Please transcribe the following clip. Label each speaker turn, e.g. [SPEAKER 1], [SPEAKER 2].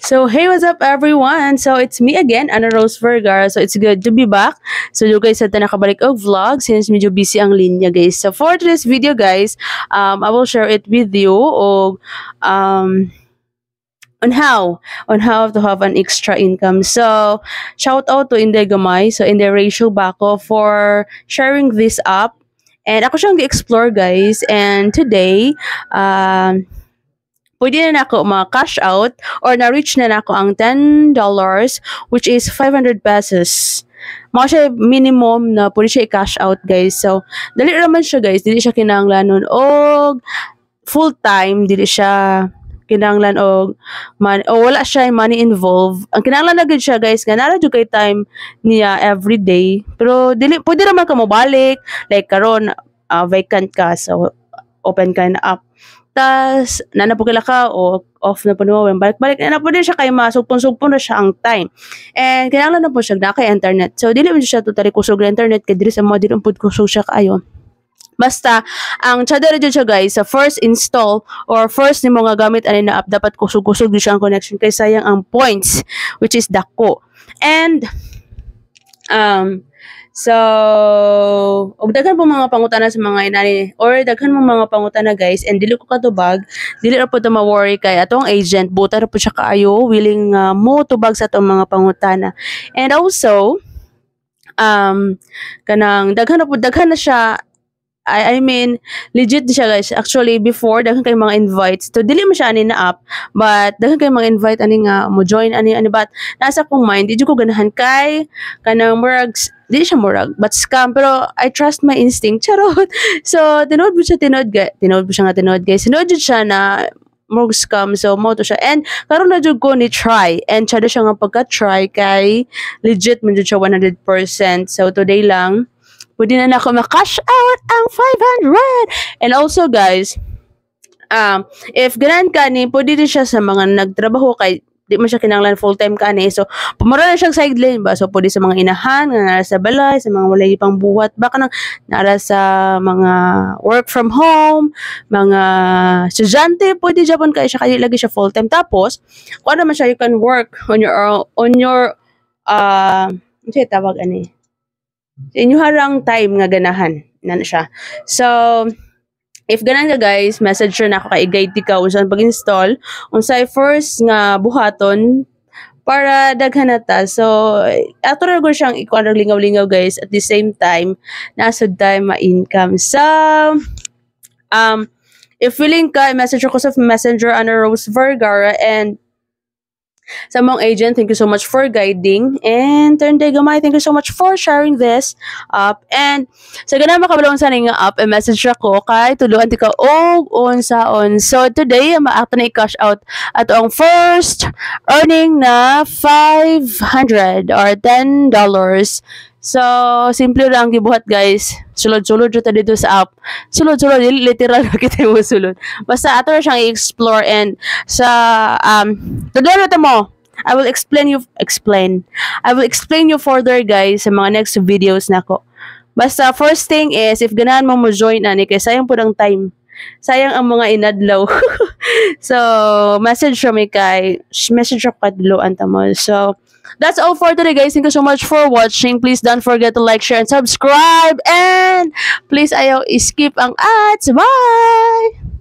[SPEAKER 1] So hey, what's up everyone? So it's me again, Ana Rose Vergara. So it's good to be back. So you guys sa nakabalik og vlog since medyo busy ang linya guys. So for today's video guys, I will share it with you on how to have an extra income. So shout out to Inday Gamay. So Inday Ratio Bako for sharing this up. And ako siyang gi-explore guys. And today, pwede na ako ma-cash out or na-reach na ako ang $10 which is 500 pesos. Mga siya minimum na pwede siya i-cash out guys. So, dali naman siya guys. Dili siya kinahanglan og full time. Dili siya kinahanglan og wala siya money involved. Ang kinahanglan na gud siya guys nga nara jud kay time niya every day. Pero dili pwede naman ka mobalik like karon vacant ka so open ka na app. Tas, nanapugila ka o off na po mo, balik-balik na po din siya kay masugpon-sugpon na siya ang time. And kailangan na po siya na kay internet. So, dili mo siya totally kusog na internet, kaya dili sa mga dili po kusog siya kayo. Basta, ang chadere dyan siya guys, sa first install or first ni mga gamit ani na app, dapat kusog-kusog din siya ang connection kay sayang ang points, which is dako. And, so, og daghan po mga pangutana sa mga inani or daghan mo mga pangutana guys and dili ko katubag, dili ra po to ma-worry kay atong agent, buta ra po siya kaayo willing mo tubag sa atong mga pangutana. And also, kanang daghan na siya. I mean, legit siya guys. Actually, before, daghan kay mga invites. So, dili mo siya ani na app, but daghan kay mga invite ani nga mo join ani but nasa kong mind, di ko ganahan kay kanang murag, di siya murag, but scam. Pero I trust my instinct. Charot. So, tinood po siya guys. Tinood siya na more scam. So, mo to siya. And, karon na jud ko ni try. And, siya siya nga pagka-try kay legit mo jud siya 100%. So, today lang, pwede na ako ma-cash out ang 500. And also guys, if ganan ka ni, pwede din siya sa mga nagtrabaho kay di mo siya kinanglan full-time ka ni. So, pumara na siyang sideline ba? So, pwede sa mga inahan, nga nara sa balay, sa mga walay pang buhat, baka nang nara sa mga work from home, mga estudyante, pwede Japon kayo siya, kaya lagi siya full-time. Tapos, kung naman siya, you can work on your ano siya tawag ani? Sa inyo harang time nga ganahan na siya. So, if ganan ka guys, message na ako kay i-guide ka kung saan pag-install. Unsay first nga buhaton para daghan na ta. So, ato na siyang ikuan lingaw-lingaw guys. At the same time, nasa time ma-income. So, if willing ka, message ako sa Messenger Ana Rose Vergara and sa mong agent, thank you so much for guiding. And Inday Gamay, thank you so much for sharing this up. And sa ganang makabalong sa nga up, message ako kay tuluan ti ka og unsaon. So today, maakta na i-cash out at ang first earning na 500 or $10. So, simple lang gibuhat guys. Sulod-sulod dito dito sa app. Sulod-sulod, literal kita mo sulod. Basta ato na siyang i-explore and sa today na mo. I will explain you further guys sa mga next videos nako. Basta first thing is if ganahan mo join ani kay sayang pud ang time. Sayang ang mga inadlaw. So, message from me kay duloan ta mo. So, that's all for today guys. Thank you so much for watching. Please don't forget to like, share, and subscribe. And please ayaw skip ang ads. Bye!